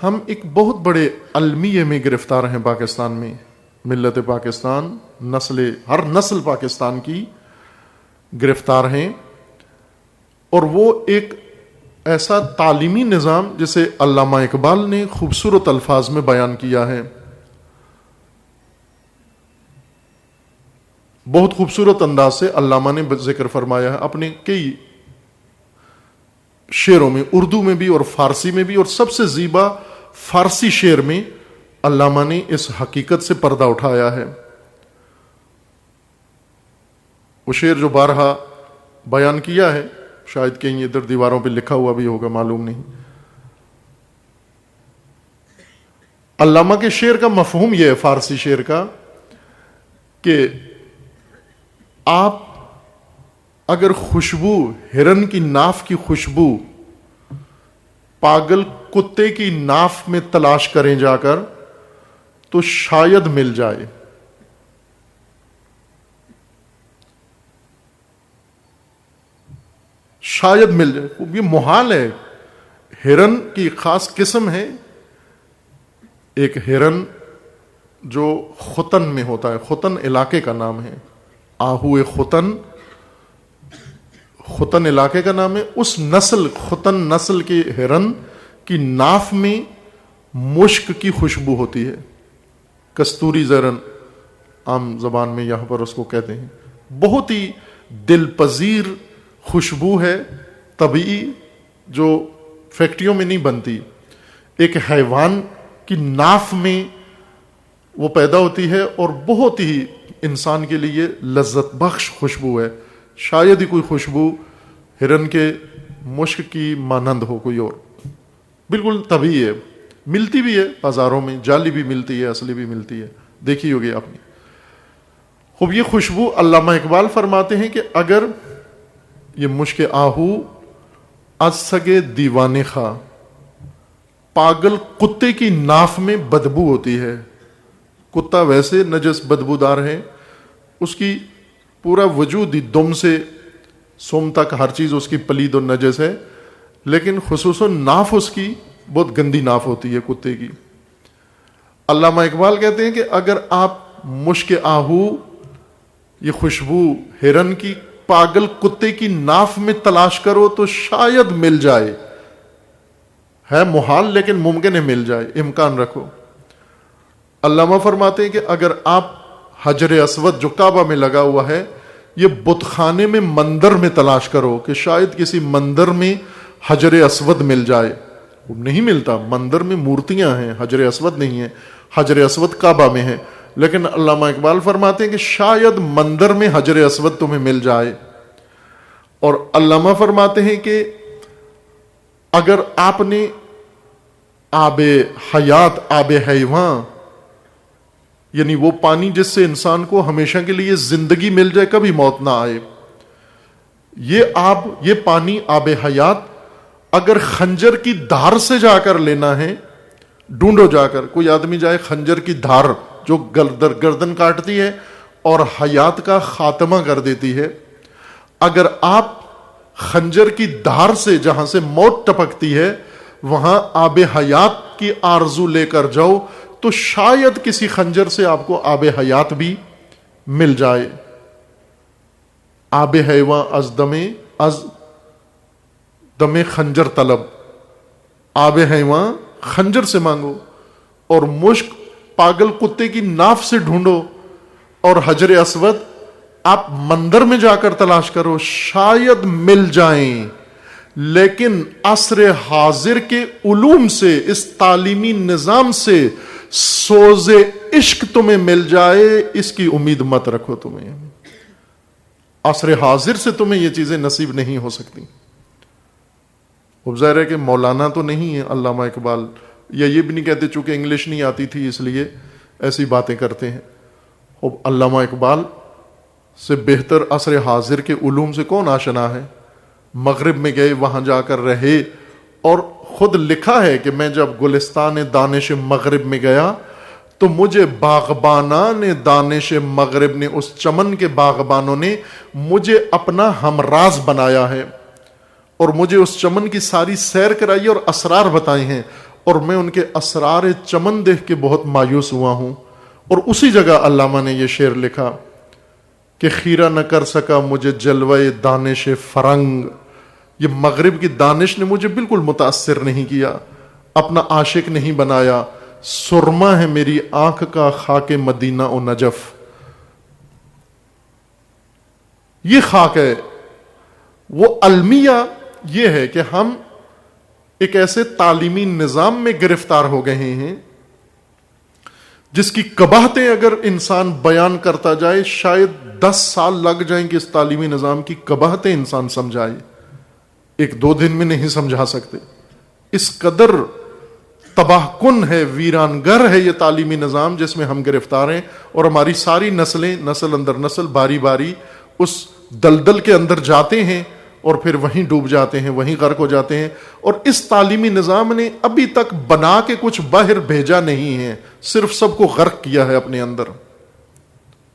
ہم ایک بہت بڑے المیے میں گرفتار ہیں پاکستان میں. ملت پاکستان، ہر نسل پاکستان کی گرفتار ہیں، اور وہ ایک ایسا تعلیمی نظام جسے علامہ اقبال نے خوبصورت الفاظ میں بیان کیا ہے. بہت خوبصورت انداز سے علامہ نے ذکر فرمایا ہے اپنے کئی شعروں میں، اردو میں بھی اور فارسی میں بھی، اور سب سے زیبا فارسی شعر میں علامہ نے اس حقیقت سے پردہ اٹھایا ہے. وہ شعر جو بارہا بیان کیا ہے، شاید کہیں ادھر دیواروں پہ لکھا ہوا بھی ہوگا، معلوم نہیں. علامہ کے شعر کا مفہوم یہ ہے، فارسی شعر کا، کہ آپ اگر خوشبو، ہرن کی ناف کی خوشبو پاگل کتے کی ناف میں تلاش کریں جا کر تو شاید مل جائے. شاید مل جائے، یہ محال ہے. ہرن کی خاص قسم ہے، ایک ہرن جو ختن میں ہوتا ہے، ختن علاقے کا نام ہے، آہو ختن علاقے کا نام ہے. اس نسل، ختن نسل کے ہرن کی ناف میں مشک کی خوشبو ہوتی ہے، کستوری زرن عام زبان میں یہاں پر اس کو کہتے ہیں. بہت ہی دل پذیر خوشبو ہے، طبیعی، جو فیکٹریوں میں نہیں بنتی. ایک حیوان کی ناف میں وہ پیدا ہوتی ہے، اور بہت ہی انسان کے لیے لذت بخش خوشبو ہے. شاید ہی کوئی خوشبو ہرن کے مشک کی مانند ہو کوئی اور. بالکل طبیعی ہے، ملتی بھی ہے بازاروں میں، جعلی بھی ملتی ہے، اصلی بھی ملتی ہے، دیکھی ہوگی آپ نے. خوب یہ خوشبو علامہ اقبال فرماتے ہیں کہ اگر یہ مشک آہو از سگے دیوانے خواہ، پاگل کتے کی ناف میں بدبو ہوتی ہے. کتا ویسے نجس بدبودار ہے، اس کی پورا وجود ہی دم سے سوم تک ہر چیز اس کی پلید اور نجس ہے، لیکن خصوصاً ناف اس کی بہت گندی ناف ہوتی ہے کتے کی. علامہ اقبال کہتے ہیں کہ اگر آپ مشک آہو، یہ خوشبو ہرن کی، پاگل کتے کی ناف میں تلاش کرو تو شاید مل جائے. ہے محال لیکن ممکن ہے مل جائے، امکان رکھو. علامہ فرماتے ہیں کہ اگر آپ حجر اسود جو کعبہ میں لگا ہوا ہے، یہ بت خانے میں مندر میں تلاش کرو کہ شاید کسی مندر میں حجر اسود مل جائے. وہ نہیں ملتا، مندر میں مورتیاں ہیں، حجر اسود نہیں ہے. حجر اسود کعبہ میں ہے، لیکن علامہ اقبال فرماتے ہیں کہ شاید مندر میں حجر اسود تمہیں مل جائے. اور علامہ فرماتے ہیں کہ اگر آپ نے آب حیات، آب حیوان، یعنی وہ پانی جس سے انسان کو ہمیشہ کے لیے زندگی مل جائے، کبھی موت نہ آئے، یہ پانی آب حیات اگر خنجر کی دھار سے جا کر لینا ہے، ڈھونڈو جا کر. کوئی آدمی جائے، خنجر کی دھار جو گردن کاٹتی ہے اور حیات کا خاتمہ کر دیتی ہے، اگر آپ خنجر کی دھار سے، جہاں سے موت ٹپکتی ہے، وہاں آب حیات کی آرزو لے کر جاؤ تو شاید کسی خنجر سے آپ کو آب حیات بھی مل جائے. آب حیوان از دم خنجر طلب، آب حیوان خنجر سے مانگو، اور مشک پاگل کتے کی ناف سے ڈھونڈو، اور حجر اسود آپ مندر میں جا کر تلاش کرو، شاید مل جائیں. لیکن عصر حاضر کے علوم سے، اس تعلیمی نظام سے سوز عشق تمہیں مل جائے، اس کی امید مت رکھو. تمہیں عصر حاضر سے تمہیں یہ چیزیں نصیب نہیں ہو سکتی. اب ظاہر ہے کہ مولانا تو نہیں ہے علامہ اقبال، یا یہ بھی نہیں کہتے چونکہ انگلش نہیں آتی تھی اس لیے ایسی باتیں کرتے ہیں. اب علامہ اقبال سے بہتر عصر حاضر کے علوم سے کون آشنا ہے؟ مغرب میں گئے، وہاں جا کر رہے، اور خود لکھا ہے کہ میں جب گلستان دانش مغرب میں گیا تو مجھے باغبانان دانش مغرب نے، اس چمن کے باغبانوں نے مجھے اپنا ہمراز بنایا ہے، اور مجھے اس چمن کی ساری سیر کرائی اور اسرار بتائے ہیں. اور میں ان کے اسرار چمن دیکھ کے بہت مایوس ہوا ہوں. اور اسی جگہ علامہ نے یہ شعر لکھا کہ خیرہ نہ کر سکا مجھے جلوہ دانش فرنگ. یہ مغرب کی دانش نے مجھے بالکل متاثر نہیں کیا، اپنا عاشق نہیں بنایا. سرما ہے میری آنکھ کا خاک مدینہ و نجف. یہ خاک ہے. وہ المیہ یہ ہے کہ ہم ایک ایسے تعلیمی نظام میں گرفتار ہو گئے ہیں جس کی قباحتیں اگر انسان بیان کرتا جائے شاید 10 سال لگ جائیں کہ اس تعلیمی نظام کی قباحتیں انسان سمجھائے، 1-2 دن میں نہیں سمجھا سکتے. اس قدر تباہ کن ہے، ویران گر ہے یہ تعلیمی نظام جس میں ہم گرفتار ہیں. اور ہماری ساری نسلیں، نسل اندر نسل، باری باری اس دلدل کے اندر جاتے ہیں اور پھر وہیں ڈوب جاتے ہیں، وہیں غرق ہو جاتے ہیں. اور اس تعلیمی نظام نے ابھی تک بنا کے کچھ باہر بھیجا نہیں ہے، صرف سب کو غرق کیا ہے اپنے اندر.